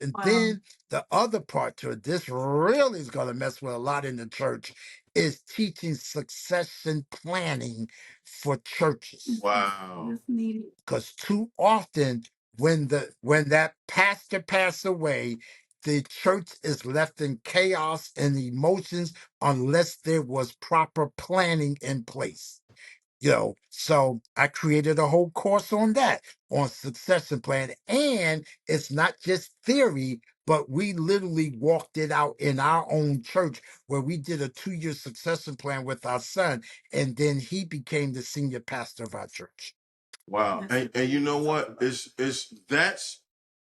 And Wow. then the other part to it, this really is going to mess with a lot in the church, is teaching succession planning for churches. Wow. That's needed. Because too often when that pastor passes away, the church is left in chaos and emotions unless there was proper planning in place. So I created a whole course on that, on succession plan. And it's not just theory, but we literally walked it out in our own church where we did a 2-year succession plan with our son. And then he became the senior pastor of our church. Wow. And you know what? It's that's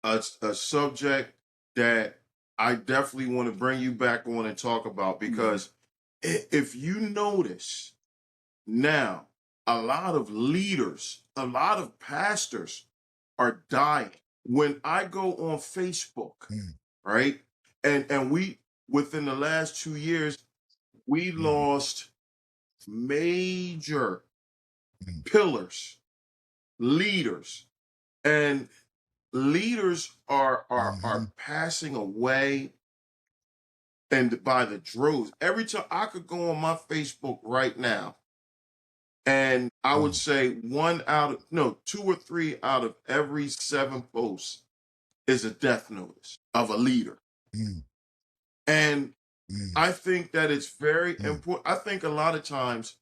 a subject that I definitely want to bring you back on and talk about, because if you notice now, a lot of leaders, a lot of pastors are dying. When I go on Facebook, right? And we, within the last 2 years, we lost major pillars, leaders, and leaders are passing away, and by the droves. Every time I could go on my Facebook right now, and I would say 2 or 3 out of every 7 posts is a death notice of a leader. And I think that it's very important. I think a lot of times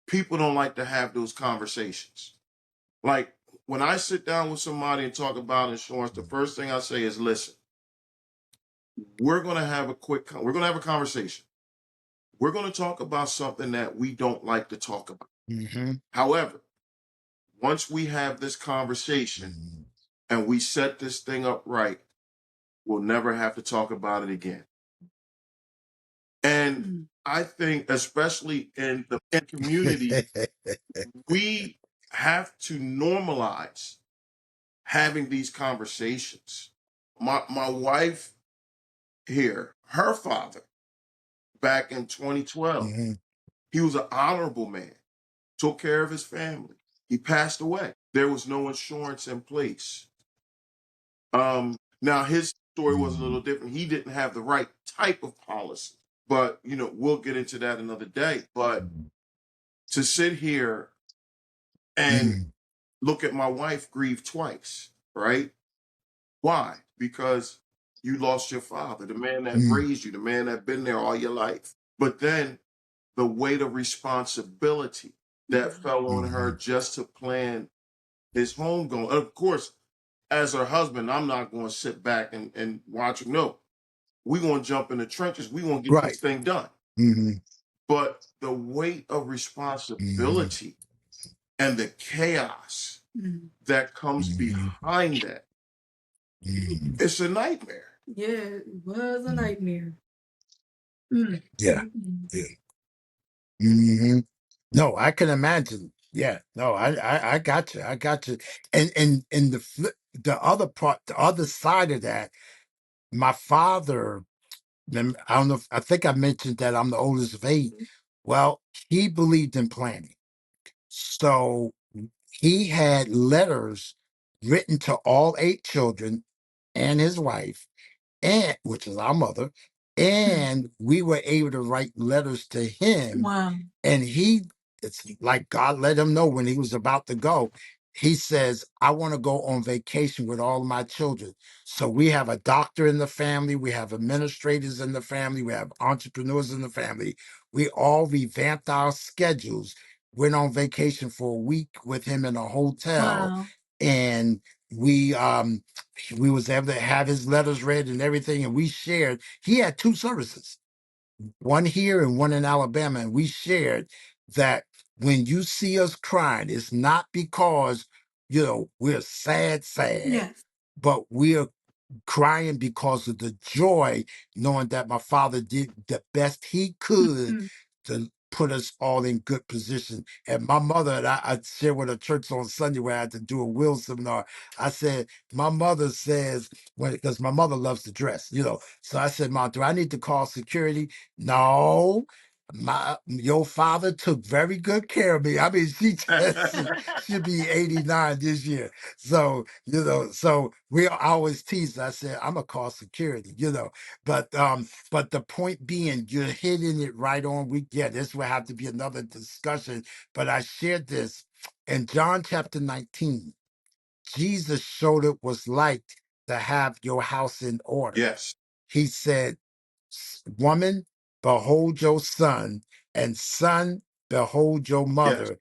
people don't like to have those conversations. Like, when I sit down with somebody and talk about insurance, the first thing I say is, listen, we're going to have a conversation. We're going to talk about something that we don't like to talk about. However, once we have this conversation and we set this thing up right, we'll never have to talk about it again. And I think, especially in the community, we have to normalize having these conversations. My wife here, her father, back in 2012, he was an honorable man, took care of his family. He passed away. There was no insurance in place. Now his story was a little different. He didn't have the right type of policy, but we'll get into that another day. But to sit here and look at my wife grieve twice, right? Why? Because you lost your father, the man that raised you, the man that been there all your life. But then the weight of responsibility that fell on her just to plan his home going. Of course, as her husband, I'm not going to sit back and watch him. No, we're going to jump in the trenches. We're going to get this thing done. But the weight of responsibility and the chaos that comes behind that, it's a nightmare. Yeah, it was a nightmare. Yeah. No, I can imagine. Yeah, no, I got you. I got you. And the other part, the other side of that, my father, I don't know I think I mentioned that I'm the oldest of 8. Well, he believed in planning. So he had letters written to all 8 children and his wife, and which is our mother, and we were able to write letters to him. Wow. And it's like God let him know when he was about to go. He says, I want to go on vacation with all of my children. So we have a doctor in the family, we have administrators in the family, we have entrepreneurs in the family. We all revamped our schedules, went on vacation for a week with him in a hotel. Wow. And we was able to have his letters read and everything, and we shared. He had 2 services, one here and one in Alabama, and we shared that when you see us crying, it's not because we're sad, Yes. but we're crying because of the joy, knowing that my father did the best he could to put us all in good position. And my mother, and I shared with a church on Sunday where I had to do a will seminar. I said, my mother says, because my mother loves to dress, so I said, Mom, do I need to call security? No. Your father took very good care of me. I mean, she just should be 89 this year. So, so we always tease. I said, I'm gonna call security, but the point being, you're hitting it right on. This will have to be another discussion. But I shared this in John chapter 19. Jesus showed it was like to have your house in order. Yes. He said, Woman, behold your son, and son, behold your Yes. mother.